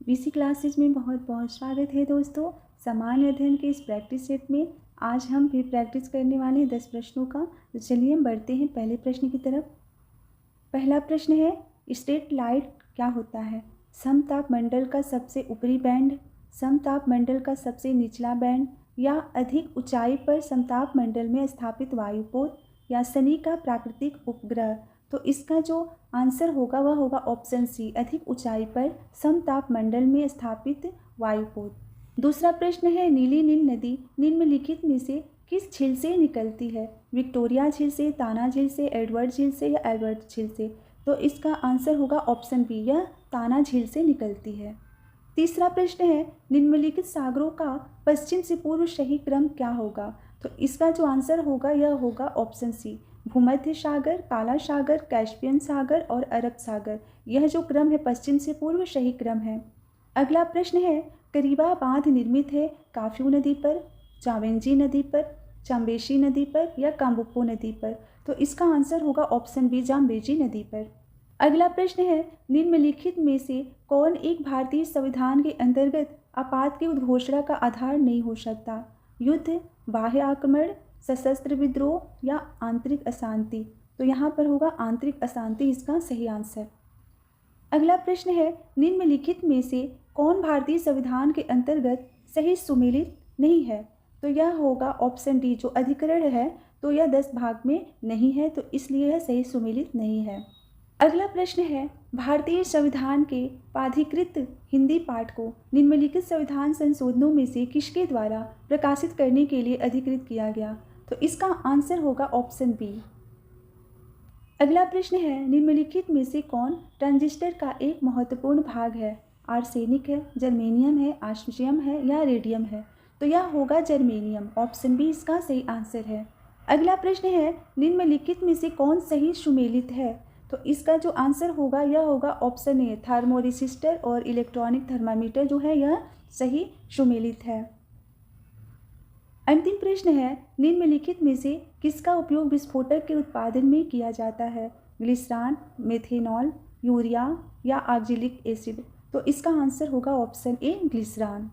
VC classes में बहुत बहुत स्वागत है दोस्तों। सामान्य अध्ययन के इस प्रैक्टिस सेट में आज हम फिर प्रैक्टिस करने वाले हैं 10 प्रश्नों का। तो चलिए हम बढ़ते हैं पहले प्रश्न की तरफ। पहला प्रश्न है, स्ट्रेट लाइट क्या होता है? समतापमंडल का सबसे ऊपरी बैंड, समतापमंडल का सबसे निचला बैंड, या अधिक ऊंचाई पर समतापमंडल में स्थापित वायुपोत, या शनि का प्राकृतिक उपग्रह। तो इसका जो आंसर होगा वह होगा ऑप्शन सी, अधिक ऊंचाई पर समतापमंडल में स्थापित वायुपोत। दूसरा प्रश्न है, नीली नील नदी निम्नलिखित में से किस झील से निकलती है? विक्टोरिया झील से, ताना झील से, एडवर्ड झील से, या एल्बर्ट झील से? तो इसका आंसर होगा ऑप्शन बी, यह ताना झील से निकलती है। तीसरा प्रश्न है, निम्नलिखित सागरों का पश्चिम से पूर्व सही क्रम क्या होगा? तो इसका जो आंसर होगा यह होगा ऑप्शन सी, भूमध्य सागर, काला सागर, कैस्पियन सागर और अरब सागर। यह जो क्रम है पश्चिम से पूर्व सही क्रम है। अगला प्रश्न है, करीबा बांध निर्मित है काफ्यू नदी पर, चावेंजी नदी पर, चाम्बेशी नदी पर, या काम्बुप्पो नदी पर? तो इसका आंसर होगा ऑप्शन बी, जाम्बेजी नदी पर। अगला प्रश्न है, निम्नलिखित में से कौन एक भारतीय संविधान के अंतर्गत आपात की उद्घोषणा का आधार नहीं हो सकता? युद्ध, बाह्य आक्रमण, सशस्त्र विद्रोह, या आंतरिक अशांति? तो यहाँ पर होगा आंतरिक अशांति इसका सही आंसर। अगला प्रश्न है, निम्नलिखित में से कौन भारतीय संविधान के अंतर्गत सही सुमेलित नहीं है? तो यह होगा ऑप्शन डी, जो अधिकरण है तो यह 10 भाग में नहीं है, तो इसलिए यह सही सुमेलित नहीं है। अगला प्रश्न है, भारतीय संविधान के प्राधिकृत हिंदी पाठ को निम्नलिखित संविधान संशोधनों में से किसके द्वारा प्रकाशित करने के लिए अधिकृत किया गया? तो इसका आंसर होगा ऑप्शन बी। अगला प्रश्न है, निम्नलिखित में से कौन ट्रांजिस्टर का एक महत्वपूर्ण भाग है? आर्सेनिक है, जर्मेनियम है, ऑस्मियम है, या रेडियम है? तो यह होगा जर्मेनियम, ऑप्शन बी इसका सही आंसर है। अगला प्रश्न है, निम्नलिखित में से कौन सही सुमेलित है? तो इसका जो आंसर होगा यह होगा ऑप्शन ए, थर्मोरेसिस्टर और इलेक्ट्रॉनिक थर्मामीटर जो है यह सही सुमेलित है। अंतिम प्रश्न है, निम्नलिखित में से किसका उपयोग विस्फोटक के उत्पादन में किया जाता है? ग्लिसरॉल, मेथेनॉल, यूरिया, या ऑक्जेलिक एसिड? तो इसका आंसर होगा ऑप्शन ए, ग्लिसरॉल।